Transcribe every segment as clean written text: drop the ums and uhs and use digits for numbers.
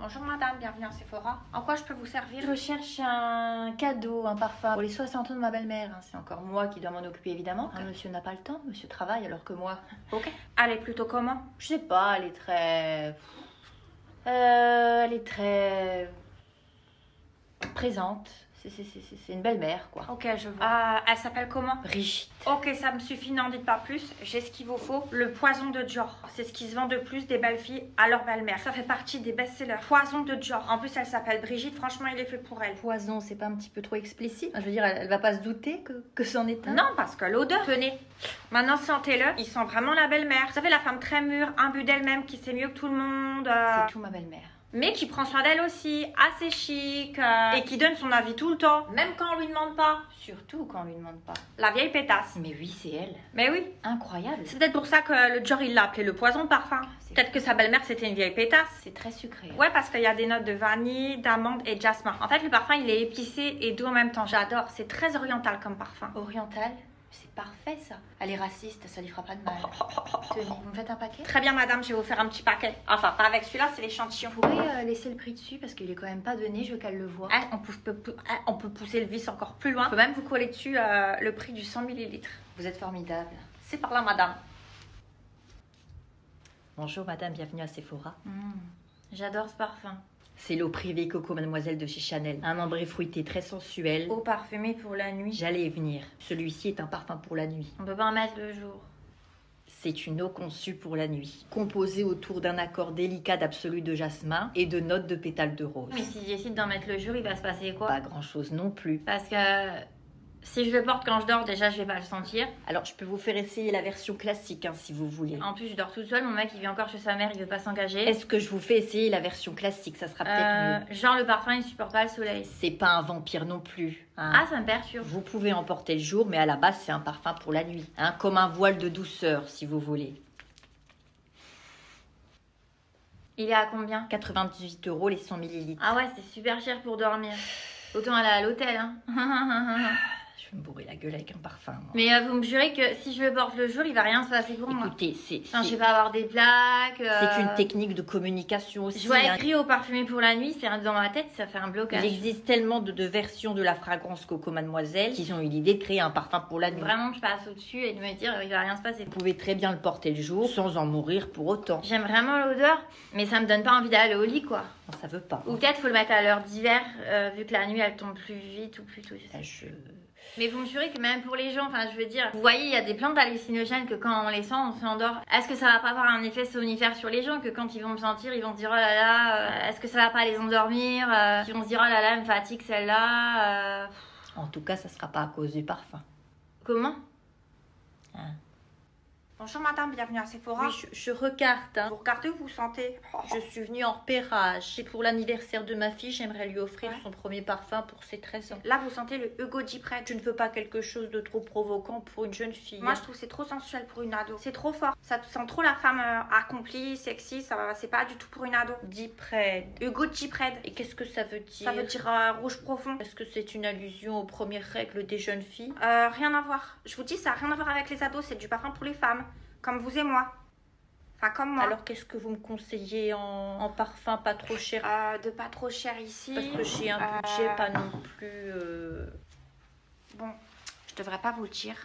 Bonjour madame, bienvenue à Sephora. En quoi je peux vous servir? Je cherche un cadeau, un parfum pour les 60 ans de ma belle-mère. C'est encore moi qui dois m'en occuper évidemment. Okay. Monsieur n'a pas le temps, monsieur travaille alors que moi... Ok. Elle est plutôt comment? Je sais pas, elle est très présente. C'est une belle-mère quoi. Ok, je vois. Elle s'appelle comment? Brigitte. Ok, ça me suffit, n'en dites pas plus. J'ai ce qu'il vous faut. Le poison de Dior. C'est ce qui se vend de plus des belles filles à leur belle-mère. Ça fait partie des best-sellers. Poison de Dior. En plus, elle s'appelle Brigitte. Franchement, il est fait pour elle. Poison, c'est pas un petit peu trop explicite? Je veux dire, elle va pas se douter que c'en est un? Non, parce que l'odeur. Tenez. Maintenant, sentez-le. Il sent vraiment la belle-mère. Vous savez, la femme très mûre, imbue d'elle-même, qui sait mieux que tout le monde. C'est tout ma belle-mère. Mais qui prend soin d'elle aussi, assez chic, et qui donne son avis tout le temps, même quand on lui demande pas. Surtout quand on lui demande pas. La vieille pétasse. Mais oui, c'est elle. Mais oui. Incroyable. C'est peut-être pour ça que le Dior, il l'a appelé le poison de parfum. Peut-être que sa belle-mère, c'était une vieille pétasse. C'est très sucré. Ouais, parce qu'il y a des notes de vanille, d'amande et de jasmin. En fait, le parfum, il est épicé et doux en même temps. J'adore. C'est très oriental comme parfum. Oriental? C'est parfait ça. Elle est raciste, ça lui fera pas de mal. Tenez, vous me faites un paquet? Très bien madame, je vais vous faire un petit paquet. Enfin, pas avec celui-là, c'est l'échantillon. Vous pourriez laisser le prix dessus parce qu'il est quand même pas donné, je veux qu'elle le voie. On peut pousser le vis encore plus loin. On peut même vous coller dessus le prix du 100 ml. Vous êtes formidable. C'est par là madame. Bonjour madame, bienvenue à Sephora. J'adore ce parfum. C'est l'eau privée Coco Mademoiselle de chez Chanel. Un ambré fruité très sensuel. Eau parfumée pour la nuit. J'allais y venir. Celui-ci est un parfum pour la nuit. On peut pas en mettre le jour. C'est une eau conçue pour la nuit. Composée autour d'un accord délicat d'absolu de jasmin et de notes de pétales de rose. Mais si j'essaie d'en mettre le jour, il va se passer quoi? Pas grand-chose non plus. Parce que si je le porte quand je dors, déjà je vais pas le sentir. Alors je peux vous faire essayer la version classique hein, si vous voulez. En plus je dors toute seule, mon mec il vit encore chez sa mère, il veut pas s'engager. Est-ce que je vous fais essayer la version classique? Ça sera peut-être mieux. Genre le parfum il supporte pas le soleil. C'est pas un vampire non plus. Hein. Ah ça me perturbe. Vous pouvez en porter le jour, mais à la base c'est un parfum pour la nuit. Hein, comme un voile de douceur si vous voulez. Il est à combien? 98 € les 100 ml. Ah ouais c'est super cher pour dormir. Autant aller à l'hôtel hein. Je vais me bourrer la gueule avec un parfum. Moi. Mais vous me jurez que si je le porte le jour, il va rien se passer pour moi. Écoutez, Enfin, je vais pas avoir des plaques. C'est une technique de communication aussi. Je vois écrit au parfumé pour la nuit, c'est dans ma tête, ça fait un blocage. Il existe tellement de versions de la fragrance Coco Mademoiselle qu'ils ont eu l'idée de créer un parfum pour la nuit. Vraiment, je passe au-dessus et de me dire, il va rien se passer. Vous pouvez très bien le porter le jour sans en mourir pour autant. J'aime vraiment l'odeur, mais ça me donne pas envie d'aller au lit, quoi. Non, ça veut pas. Ou peut-être faut le mettre à l'heure d'hiver, vu que la nuit elle tombe plus vite ou plus tôt. Mais vous me jurez que même pour les gens, enfin je veux dire, vous voyez, il y a des plantes hallucinogènes que quand on les sent, on s'endort. Est-ce que ça va pas avoir un effet somnifère sur les gens, que quand ils vont me sentir, ils vont se dire oh là là, est-ce que ça va pas les endormir, ils vont se dire oh là là, elle me fatigue celle-là. En tout cas, ça sera pas à cause du parfum. Comment? Hein? Bonjour madame, bienvenue à Sephora. Oui, je recarte. Hein. Vous regardez ou vous sentez? Je suis venue en repérage. C'est pour l'anniversaire de ma fille, j'aimerais lui offrir son premier parfum pour ses 13 ans. Là, vous sentez le Hugo Gypred. Je ne veux pas quelque chose de trop provoquant pour une jeune fille. Moi, je trouve que c'est trop sensuel pour une ado. C'est trop fort. Ça sent trop la femme accomplie, sexy. C'est pas du tout pour une ado. Gypred. Hugo Gypred. Et qu'est-ce que ça veut dire? Ça veut dire rouge profond. Est-ce que c'est une allusion aux premières règles des jeunes filles? Rien à voir. Je vous dis, ça n'a rien à voir avec les ados. C'est du parfum pour les femmes. Comme vous et moi. Enfin, comme moi. Alors, qu'est-ce que vous me conseillez en parfum pas trop cher? De pas trop cher ici. Parce que j'ai un budget pas non plus... Bon, je devrais pas vous le dire.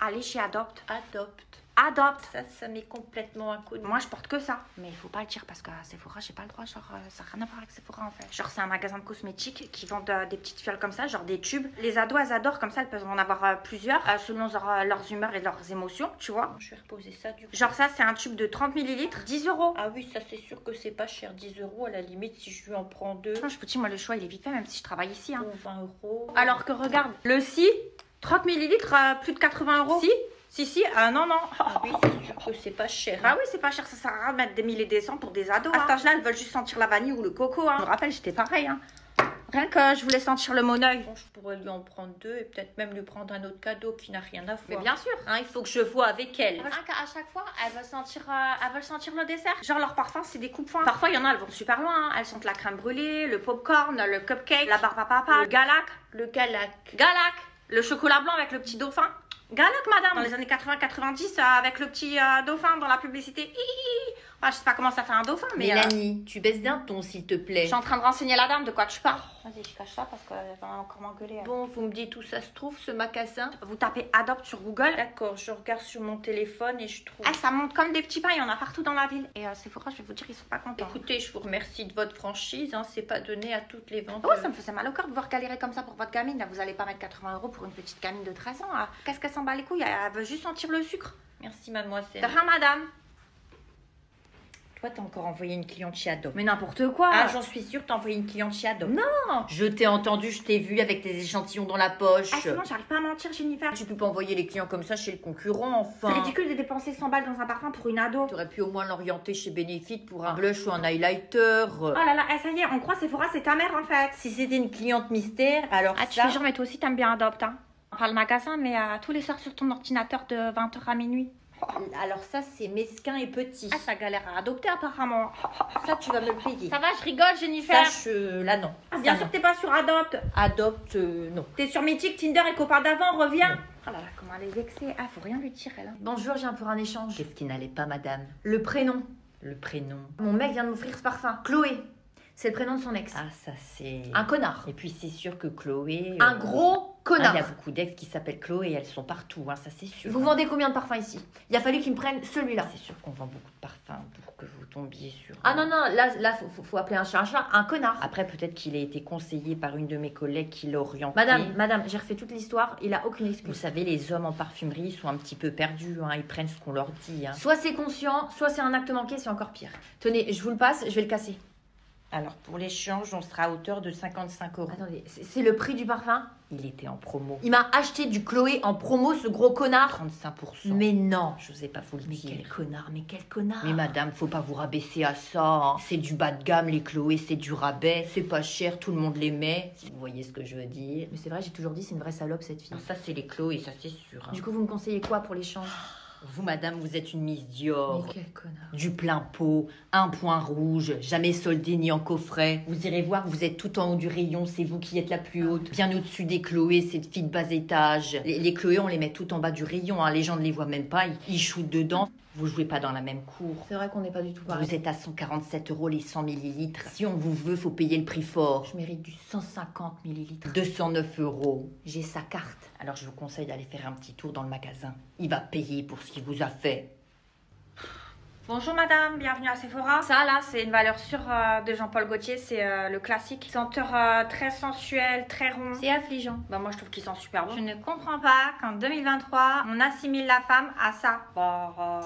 Allez chez Adopt. Adopt. Adopt. Ça m'est complètement inconnu. Moi, je porte que ça. Mais il faut pas le dire parce que Sephora, j'ai pas le droit. Genre, ça n'a rien à voir avec Sephora en fait. Genre, c'est un magasin de cosmétiques qui vend des petites fioles comme ça, genre des tubes. Les ados, elles adorent comme ça. Elles peuvent en avoir plusieurs selon leurs humeurs et leurs émotions, tu vois. Je vais reposer ça du coup. Genre, ça, c'est un tube de 30 ml, 10 €. Ah oui, ça, c'est sûr que c'est pas cher. 10 € à la limite si je lui en prends deux. Non, je vous dis, moi, le choix, il est vite fait, même si je travaille ici. Hein. Ou 20 €. Alors que, regarde, le si, 30 ml, plus de 80 €. Si, non. Ah oui, c'est sûr que c'est pas cher. Ah oui, c'est pas cher, ça sert à rien de mettre des 1000 et des cents pour des ados. À cet âge-là, elles veulent juste sentir la vanille ou le coco. Hein. Je me rappelle, j'étais pareil. Hein. Rien que je voulais sentir le Moneuil. Bon, je pourrais lui en prendre deux et peut-être même lui prendre un autre cadeau qui n'a rien à voir. Mais bien sûr. Hein, il faut que je voie avec elle. À chaque fois, elles veulent sentir le dessert. Genre, leur parfum, c'est des coups de poing. Parfois, il y en a, elles vont super loin. Hein. Elles sentent la crème brûlée, le popcorn, le cupcake, la barbe à papa, le galac. Galac. Le chocolat blanc avec le petit dauphin. Galac, madame, dans les années 80-90, avec le petit dauphin dans la publicité. Ah, je sais pas comment ça fait un dauphin, mais... Mélanie, tu baisses d'un ton, s'il te plaît. Je suis en train de renseigner la dame de quoi tu parles. Vas-y, je cache ça parce qu'elle va encore m'engueuler. Bon, vous me dites où ça se trouve, ce magasin? Vous tapez Adopt sur Google. D'accord, je regarde sur mon téléphone et je trouve... Ah, ça monte comme des petits pains, il y en a partout dans la ville. Et Sephora, je vais vous dire, ils sont pas contents. Écoutez, je vous remercie de votre franchise, hein, c'est pas donné à toutes les ventes. Oh, ça me faisait mal au cœur de voir galérer comme ça pour votre gamine. Là, vous allez pas mettre 80 € pour une petite gamine de 13 ans. Hein. Qu'est-ce qu'elle s'en bat les couilles? Elle veut juste sentir le sucre. Merci, mademoiselle. De rien, madame. Toi, t'as encore envoyé une cliente chez Adopt. Mais n'importe quoi. Ah, j'en suis sûre, t'as envoyé une cliente chez Adopt. Non. Je t'ai entendu, je t'ai vu avec tes échantillons dans la poche. Ah, sinon, j'arrive pas à mentir, Jennifer. Tu peux pas envoyer les clients comme ça chez le concurrent, enfin. C'est ridicule de dépenser 100 balles dans un parfum pour une ado. T'aurais pu au moins l'orienter chez Benefit pour un blush ou un highlighter. Oh là là, ça y est, on croit Sephora, c'est ta mère en fait. Si c'était une cliente mystère, alors ah, tu fais genre, mais toi aussi t'aimes bien Adopt, hein. Pas le magasin, mais tous les soirs sur ton ordinateur de 20h à minuit. Alors ça, c'est mesquin et petit. Ah, ça galère à adopter apparemment. Ça, tu vas me le payer. Ça va, je rigole, Jennifer. Ça, là, non. Ah, bien sûr que t'es pas sur Adopt. Adopt, non. T'es sur Mythique, Tinder et copains d'avant, reviens. Oh là là, comment elle est vexée. Ah, faut rien lui tirer là. Bonjour, j'ai un pour un échange. Qu'est-ce qui n'allait pas, madame? Le prénom. Le prénom. Mon mec vient de m'offrir ce parfum. Chloé. C'est le prénom de son ex. Ah, ça c'est... Un connard. Et puis c'est sûr que Chloé... Un gros connard. Il y a beaucoup d'ex qui s'appellent Chloé et elles sont partout, hein, ça c'est sûr. Vous vendez combien de parfums ici? Il a fallu qu'ils me prennent celui-là. C'est sûr qu'on vend beaucoup de parfums pour que vous tombiez sur... Ah non, non, là faut appeler un chat, un connard. Après, peut-être qu'il a été conseillé par une de mes collègues qui l'a orienté. Madame, j'ai refait toute l'histoire, il a aucune excuse. Vous savez, les hommes en parfumerie sont un petit peu perdus, hein, ils prennent ce qu'on leur dit. Hein. Soit c'est conscient, soit c'est un acte manqué, c'est encore pire. Tenez, je vous le passe, je vais le casser. Alors, pour l'échange, on sera à hauteur de 55 €. Attendez, c'est le prix du parfum? Il était en promo. Il m'a acheté du Chloé en promo, ce gros connard. 35%. Mais non. Je n'osais pas vous le Mais dire. quel connard, mais quel connard. Mais madame, faut pas vous rabaisser à ça. Hein. C'est du bas de gamme, les Chloé, c'est du rabais. C'est pas cher, tout le monde les met. Si vous voyez ce que je veux dire. Mais c'est vrai, j'ai toujours dit, c'est une vraie salope, cette fille. Non, ça, c'est les Chloé, ça c'est sûr. Hein. Du coup, vous me conseillez quoi pour l'échange? Vous, madame, vous êtes une Miss Dior. Mais quel connard. Du plein pot, un point rouge, jamais soldé ni en coffret. Vous irez voir, vous êtes tout en haut du rayon, c'est vous qui êtes la plus haute. Bien au-dessus des Chloé, cette fille de bas étage. Les Chloé, on les met tout en bas du rayon, hein. Les gens ne les voient même pas, ils shootent dedans. Vous jouez pas dans la même cour. C'est vrai qu'on n'est pas du tout pareil. Vous êtes à 147 € les 100 ml. Si on vous veut, faut payer le prix fort. Je mérite du 150 ml. 209 €. J'ai sa carte. Alors je vous conseille d'aller faire un petit tour dans le magasin. Il va payer pour ce qu'il vous a fait. Bonjour madame, bienvenue à Sephora. Ça là, c'est une valeur sûre de Jean-Paul Gaultier, c'est le classique. Senteur très sensuel, très rond. C'est affligeant. Bah moi je trouve qu'il sent super bon. Je ne comprends pas qu'en 2023, on assimile la femme à ça.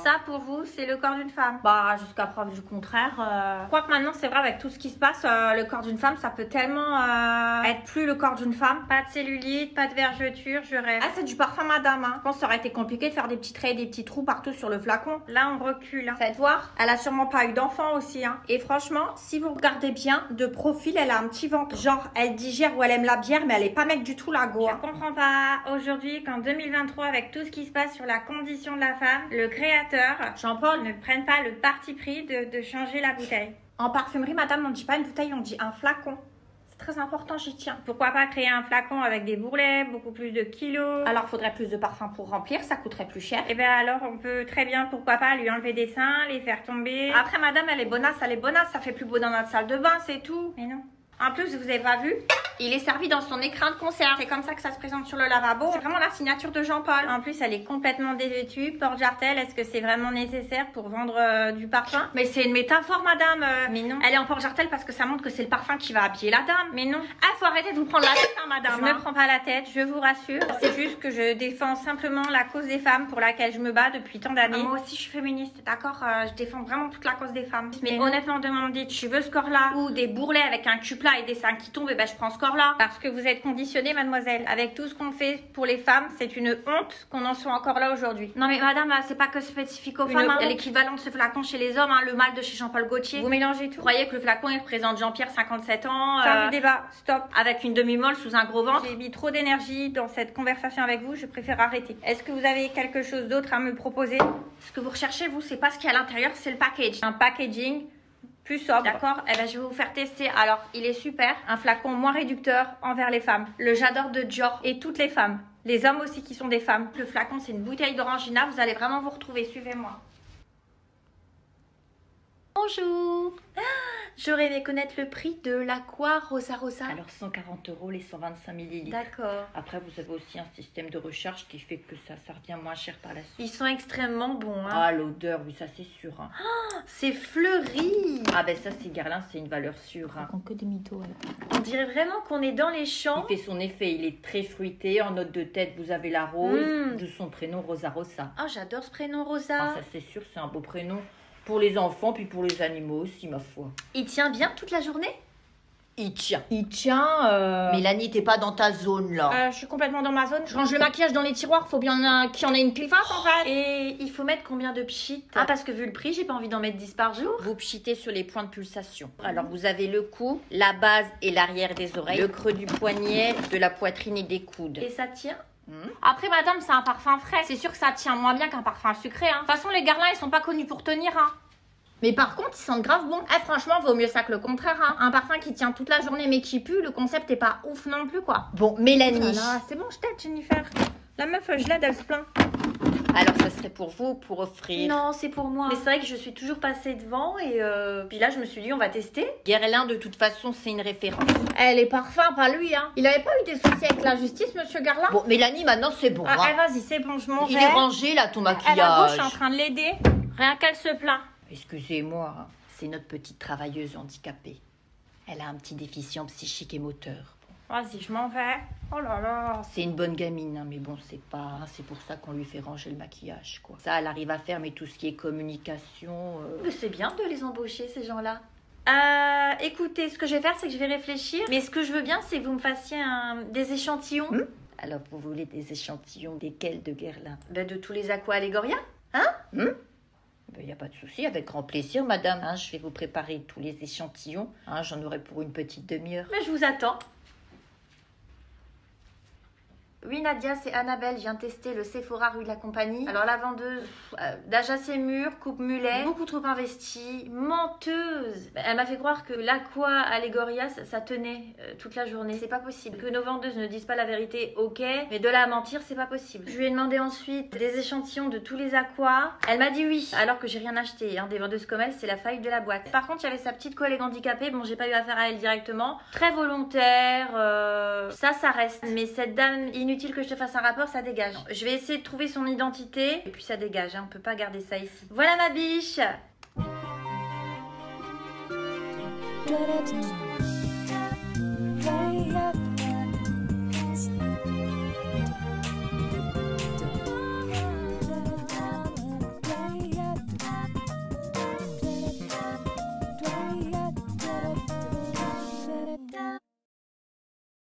Ça pour vous, c'est le corps d'une femme. Bah jusqu'à preuve du contraire. Quoique maintenant c'est vrai avec tout ce qui se passe, le corps d'une femme, ça peut tellement être plus le corps d'une femme. Pas de cellulite, pas de vergeture, je rêve. Ah c'est du parfum madame, hein. Je pense que ça aurait été compliqué de faire des petits traits et des petits trous partout sur le flacon. Là on recule. Hein. Voir, elle a sûrement pas eu d'enfant aussi, hein. Et franchement, si vous regardez bien, de profil, elle a un petit ventre. Genre, elle digère ou elle aime la bière, mais elle est pas mec du tout la go. Je comprends pas aujourd'hui qu'en 2023, avec tout ce qui se passe sur la condition de la femme, le créateur, Jean-Paul, ne prenne pas le parti pris de changer la bouteille. En parfumerie, madame, on dit pas une bouteille, on dit un flacon. Très important, j'y tiens. Pourquoi pas créer un flacon avec des bourrelets, beaucoup plus de kilos. Alors faudrait plus de parfum pour remplir, ça coûterait plus cher. Et bien alors on peut très bien, pourquoi pas, lui enlever des seins, les faire tomber. Après madame, elle est bonasse, ça fait plus beau dans notre salle de bain, c'est tout. Mais non. En plus, vous avez pas vu, il est servi dans son écrin de conserve. C'est comme ça que ça se présente sur le lavabo. C'est vraiment la signature de Jean-Paul. En plus, elle est complètement dévêtue. Porte-jartel, est-ce que c'est vraiment nécessaire pour vendre du parfum? Mais c'est une métaphore, madame. Mais non. Elle est en porte-jartel parce que ça montre que c'est le parfum qui va habiller la dame. Mais non. Ah, faut arrêter de vous prendre la tête, hein, madame. Je me prends pas la tête, je vous rassure. C'est juste que je défends simplement la cause des femmes pour laquelle je me bats depuis tant d'années. Moi aussi, je suis féministe, d'accord? Je défends vraiment toute la cause des femmes. Mais honnêtement, demandez, tu veux ce corps-là ou des bourrelets avec un cupla et des seins qui tombent, et ben je prends ce corps-là. Parce que vous êtes conditionnée, mademoiselle. Avec tout ce qu'on fait pour les femmes, c'est une honte qu'on en soit encore là aujourd'hui. Non mais madame, c'est pas que spécifique aux femmes. Il y a l'équivalent de ce flacon chez les hommes, hein, le mâle de chez Jean-Paul Gaultier. Vous mélangez tout. Vous croyez que le flacon il représente Jean-Pierre, 57 ans Fin du débat, stop. Avec une demi-molle sous un gros ventre. J'ai mis trop d'énergie dans cette conversation avec vous, je préfère arrêter. Est-ce que vous avez quelque chose d'autre à me proposer? Ce que vous recherchez, vous, c'est pas ce qu'il y a à l'intérieur, c'est le package. Un packaging plus sobre. D'accord? Eh ben, je vais vous faire tester. Alors, il est super. Un flacon moins réducteur envers les femmes. Le J'adore de Dior et toutes les femmes. Les hommes aussi qui sont des femmes. Le flacon, c'est une bouteille d'orangina. Vous allez vraiment vous retrouver. Suivez-moi. Bonjour. J'aurais aimé connaître le prix de l'Aqua Rosa Rosa. Alors 140 € les 125 ml. D'accord. Après vous avez aussi un système de recharge qui fait que ça revient moins cher par la suite. Ils sont extrêmement bons. Hein. Ah l'odeur, oui ça c'est sûr. Hein. Oh, c'est fleuri. Ah ben ça c'est Guerlain, c'est une valeur sûre. Hein. Que des mythos. On dirait vraiment qu'on est dans les champs. Il fait son effet, il est très fruité. En note de tête vous avez la rose, de son prénom Rosa Rosa. Oh j'adore ce prénom Rosa. Ah, ça c'est sûr, c'est un beau prénom. Pour les enfants, puis pour les animaux aussi, ma foi. Il tient bien toute la journée? Il tient. Mélanie, t'es pas dans ta zone là. Je suis complètement dans ma zone. Je range le maquillage dans les tiroirs. Faut bien qu'il y en ait une pile face en fait. Et il faut mettre combien de pchites? Ah, parce que vu le prix, j'ai pas envie d'en mettre 10 par jour. Vous pchitez sur les points de pulsation. Alors vous avez le cou, la base et l'arrière des oreilles, le creux du poignet, de la poitrine et des coudes. Et ça tient? Après, madame, c'est un parfum frais. C'est sûr que ça tient moins bien qu'un parfum sucré. Hein. De toute façon, les Guerlain, ils sont pas connus pour tenir. Hein. Mais par contre, ils sentent grave bon. Franchement, vaut mieux ça que le contraire. Hein. Un parfum qui tient toute la journée mais qui pue, le concept est pas ouf non plus, quoi. Bon, Mélanie. Voilà, c'est bon, je t'aide, Jennifer. La meuf, je l'aide, elle se plaint. Alors, ça serait pour vous, pour offrir. Non, c'est pour moi. Mais c'est vrai que je suis toujours passée devant et puis là, je me suis dit, on va tester. Guerlain, de toute façon, c'est une référence. Les parfums, pas lui, hein. Il avait pas eu des soucis avec la justice, monsieur Guerlain? Bon, Mélanie, maintenant, c'est bon. Ah, vas-y, c'est bon, je m'en vais. Il est rangé, là, ton maquillage. Elle à gauche, je suis en train de l'aider. Rien qu'elle se plaint. Excusez-moi, hein. C'est notre petite travailleuse handicapée. Elle a un petit déficient psychique et moteur. Vas-y, je m'en vais. Oh là là. C'est une bonne gamine, hein, mais bon, c'est pour ça qu'on lui fait ranger le maquillage, quoi. Ça, elle arrive à faire, mais tout ce qui est communication... C'est bien de les embaucher, ces gens-là. Écoutez, ce que je vais faire, c'est que je vais réfléchir. Mais ce que je veux bien, c'est que vous me fassiez des échantillons. Alors, vous voulez des échantillons desquels de Guerlain? De tous les Aqua Allegoria, hein? Il n'y a pas de souci, avec grand plaisir, madame. Hein, je vais vous préparer tous les échantillons. Hein, j'en aurai pour une petite demi-heure. Mais je vous attends. Oui, Nadia, c'est Annabelle. Je viens tester le Sephora rue de la Compagnie. Alors, la vendeuse, d'âge assez mûr, coupe mulet, beaucoup trop investie, menteuse. Elle m'a fait croire que l'Aqua Allegoria, ça tenait toute la journée. C'est pas possible. Que nos vendeuses ne disent pas la vérité, ok. Mais de là à mentir, c'est pas possible. Je lui ai demandé ensuite des échantillons de tous les Aqua. Elle m'a dit oui, alors que j'ai rien acheté. Hein. Des vendeuses comme elle, c'est la faille de la boîte. Par contre, il y avait sa petite collègue handicapée. Bon, j'ai pas eu affaire à elle directement. Très volontaire. Ça reste. Mais cette dame inutile que je te fasse un rapport, ça dégage. Je vais essayer de trouver son identité et puis ça dégage, hein. On peut pas garder ça ici. Voilà ma biche.